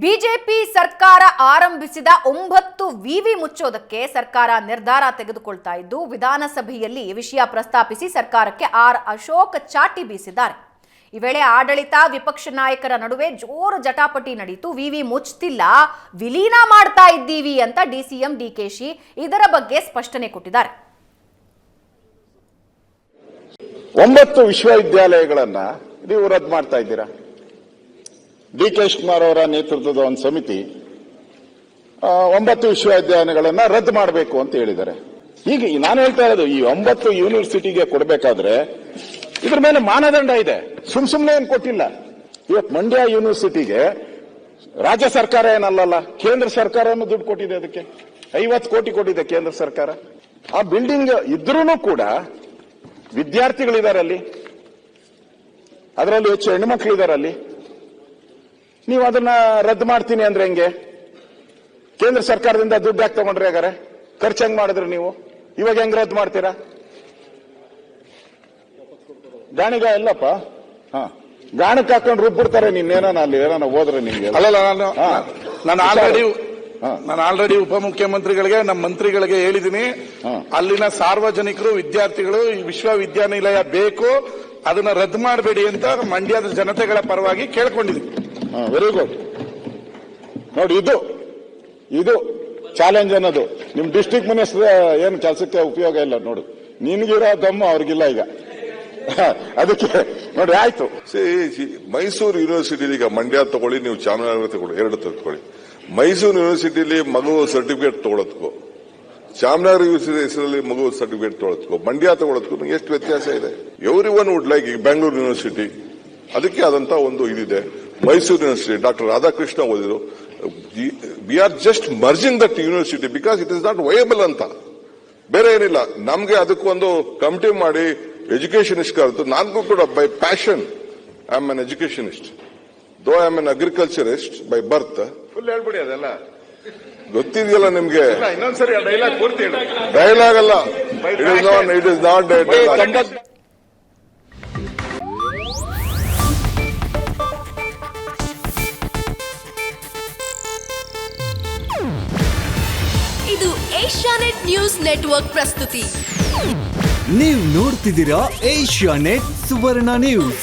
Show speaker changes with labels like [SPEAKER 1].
[SPEAKER 1] BJP ಸರ್ಕಾರ ಆರಂಭಿಸಿದ 9 ವಿವಿ ಮುಚ್ಚೋದಕ್ಕೆ ಸರ್ಕಾರ ನಿರ್ಧಾರ ತೆಗೆದುಕೊಳ್ತಾ ಇದ್ದು ವಿಧಾನಸಭೆಯಲ್ಲಿ ವಿಷಯ ಪ್ರಸ್ತಾಪಿಸಿ ಸರ್ಕಾರಕ್ಕೆ ಆರ್ ಅಶೋಕ್ ಚಾಟಿ ಬೀಸಿದ್ದಾರೆ. ಈ ವೇಳೆ ಆಡಳಿತ ವಿಪಕ್ಷ ನಾಯಕರ ನಡುವೆ ಜೋರು ಜಟಾಪಟಿ ನಡೆಯಿತು. ವಿವಿ ಮುಚ್ಚುತ್ತಿಲ್ಲ, ವಿಲೀನ ಮಾಡ್ತಾ ಇದ್ದೀವಿ ಅಂತ ಡಿಸಿಎಂ ಡಿಕೆಶಿ ಇದರ ಬಗ್ಗೆ ಸ್ಪಷ್ಟನೆ ಕೊಟ್ಟಿದ್ದಾರೆ.
[SPEAKER 2] 9 ವಿಶ್ವವಿದ್ಯಾಲಯಗಳನ್ನ ನೀವು ರದ್ದು ಮಾಡ್ತಾ ಇದ್ದೀರಾ. ಡಿ.ಕೆ. ಶಿವಕುಮಾರ್ ಅವರ ನೇತೃತ್ವದ ಒಂದು ಸಮಿತಿ 9 ವಿಶ್ವವಿದ್ಯಾಲಯಗಳನ್ನ ರದ್ದು ಮಾಡಬೇಕು ಅಂತ ಹೇಳಿದ್ದಾರೆ. ಈಗ ನಾನು ಹೇಳ್ತಾ ಇರೋದು, ಈ 9 ಯೂನಿವರ್ಸಿಟಿಗೆ ಕೊಡಬೇಕಾದ್ರೆ ಇದ್ರ ಮೇಲೆ ಮಾನದಂಡ ಇದೆ. ಸುಮ್ಮನೆ ಏನು ಕೊಟ್ಟಿಲ್ಲ. ಇವತ್ತು ಮಂಡ್ಯ ಯೂನಿವರ್ಸಿಟಿಗೆ ರಾಜ್ಯ ಸರ್ಕಾರ ಏನಲ್ಲಲ್ಲ, ಕೇಂದ್ರ ಸರ್ಕಾರವನ್ನು ದುಡ್ಡು ಕೊಟ್ಟಿದೆ. ಅದಕ್ಕೆ 50 ಕೋಟಿ ಕೊಟ್ಟಿದೆ ಕೇಂದ್ರ ಸರ್ಕಾರ. ಆ ಬಿಲ್ಡಿಂಗ್ ಇದ್ರೂ ಕೂಡ ವಿದ್ಯಾರ್ಥಿಗಳಿದ್ದಾರೆ ಅಲ್ಲಿ, ಅದರಲ್ಲಿ ಹೆಚ್ಚು ಹೆಣ್ಮಕ್ಳಿದ್ದಾರೆ ಅಲ್ಲಿ. ನೀವು ಅದನ್ನ ರದ್ದು ಮಾಡ್ತೀನಿ ಅಂದ್ರೆ ಹೆಂಗೆ? ಕೇಂದ್ರ ಸರ್ಕಾರದಿಂದ ದುಡ್ಡು ಯಾಕೆ ತಗೊಂಡ್ರಿ? ಹಾಗಾರೆ ಖರ್ಚು ಹೆಂಗ್ ಮಾಡಿದ್ರಿ ನೀವು? ಇವಾಗ ಹೆಂಗ್ ರದ್ದು ಮಾಡ್ತೀರಾ? ಗಾಣಿಗ ಎಲ್ಲಪ್ಪ, ಗಾಣಕ್ಕೆ ಹಾಕೊಂಡು ರುಬ್ಬಿಡ್ತಾರೆ. ನೀನೇನ ಅಲ್ಲಿ ಏನಾನ ಹೋದ್ರೆ ನಿಮ್ಗೆ
[SPEAKER 3] ಅಲ್ಲಲ್ಲ. ನಾನು ಆಲ್ರೆಡಿ ಉಪಮುಖ್ಯಮಂತ್ರಿಗಳಿಗೆ ನಮ್ಮ ಮಂತ್ರಿಗಳಿಗೆ ಹೇಳಿದ್ದೀನಿ, ಅಲ್ಲಿನ ಸಾರ್ವಜನಿಕರು ವಿದ್ಯಾರ್ಥಿಗಳು ಈ ವಿಶ್ವವಿದ್ಯಾನಿಲಯ ಬೇಕು, ಅದನ್ನ ರದ್ದು ಮಾಡಬೇಡಿ ಅಂತ ಮಂಡ್ಯದ ಜನತೆಗಳ ಪರವಾಗಿ ಕೇಳ್ಕೊಂಡಿದ್ದೀನಿ.
[SPEAKER 2] Very good. ನೋಡಿ, ಇದು ಚಾಲೆಂಜ್ ಅನ್ನೋದು ನಿಮ್ ಡಿಸ್ಟ್ರಿಕ್ಟ್ ಮಿನಿಸ್ಟರ್ ಏನು ಕೆಲಸಕ್ಕೆ ಉಪಯೋಗ ಇಲ್ಲ. ನೋಡು, ನಿನ್ಗಿರೋ ದಮ್ಮು ಅವ್ರಿಗಿಲ್ಲ ಈಗ. ಅದಕ್ಕೆ ನೋಡಿ, ಆಯ್ತು.
[SPEAKER 4] ಮೈಸೂರು ಯೂನಿವರ್ಸಿಟಿ ಈಗ ಮಂಡ್ಯ ತಗೊಳ್ಳಿ, ನೀವು ಚಾಮರಾಜನಗರ ತಗೊಳ್ಳಿ, 2 ತಗೊಳ್ಳಿ. ಮೈಸೂರು ಯೂನಿವರ್ಸಿಟಿಲಿ ಮಗು ಸರ್ಟಿಫಿಕೇಟ್ ತಗೊಳೋದಕ್ಕೂ, ಚಾಮರಾಜನಗರ ಯೂನಿವರ್ಸಿಟಿ ಹೆಸರಲ್ಲಿ ಮಗು ಸರ್ಟಿಫಿಕೇಟ್ ತಗೊಳೋದಕ್ಕೂ, ಮಂಡ್ಯ ತಗೊಳೋದಕ್ಕೂ ಎಷ್ಟು ವ್ಯತ್ಯಾಸ ಇದೆ? Every one would like. ಈಗ ಬೆಂಗಳೂರು ಯೂನಿವರ್ಸಿಟಿ ಅದಕ್ಕೆ ಆದಂತ ಒಂದು ಇದಿದೆ. ಮೈಸೂರು ಯೂನಿವರ್ಸಿಟಿ ಡಾಕ್ಟರ್ ರಾಧಾಕೃಷ್ಣ ಓದಿದ್ರು. We are just merging that university because it is not viable ಅಂತ, ಬೇರೆ ಏನಿಲ್ಲ. ನಮ್ಗೆ ಅದಕ್ಕೊಂದು ಕಮಿಟಿ ಮಾಡಿ ಎಜುಕೇಶನಿಸ್ಟ್ ಕರೆದು, ನಾನು ಕೂಡ by passion I am an educationist, though I am an agriculturist by birth.
[SPEAKER 2] Full ಹೇಳ್ಬಿಡಿ, ಅದೆಲ್ಲ
[SPEAKER 4] ಗೊತ್ತಿದೆಯಲ್ಲ ನಿಮ್ಗೆ.
[SPEAKER 2] ಇನ್ನೊಂದ್ಸರಿ ಡೈಲಾಗ್ ಪೂರ್ತಿ ಹೇಳಿ.
[SPEAKER 4] ಡೈಲಾಗ್ ಅಲ್ಲ, ಇಟ್ ಇಸ್ ನಾಟ್ ಡೈಲಾಗ್.
[SPEAKER 5] ಇದು ಏಷ್ಯಾನೆಟ್ ನ್ಯೂಸ್ ನೆಟ್ವರ್ಕ್ ಪ್ರಸ್ತುತಿ.
[SPEAKER 6] ನೀವು ನೋಡ್ತಿದ್ದೀರಾ ಏಷ್ಯಾನೆಟ್ ಸುವರ್ಣ ನ್ಯೂಸ್.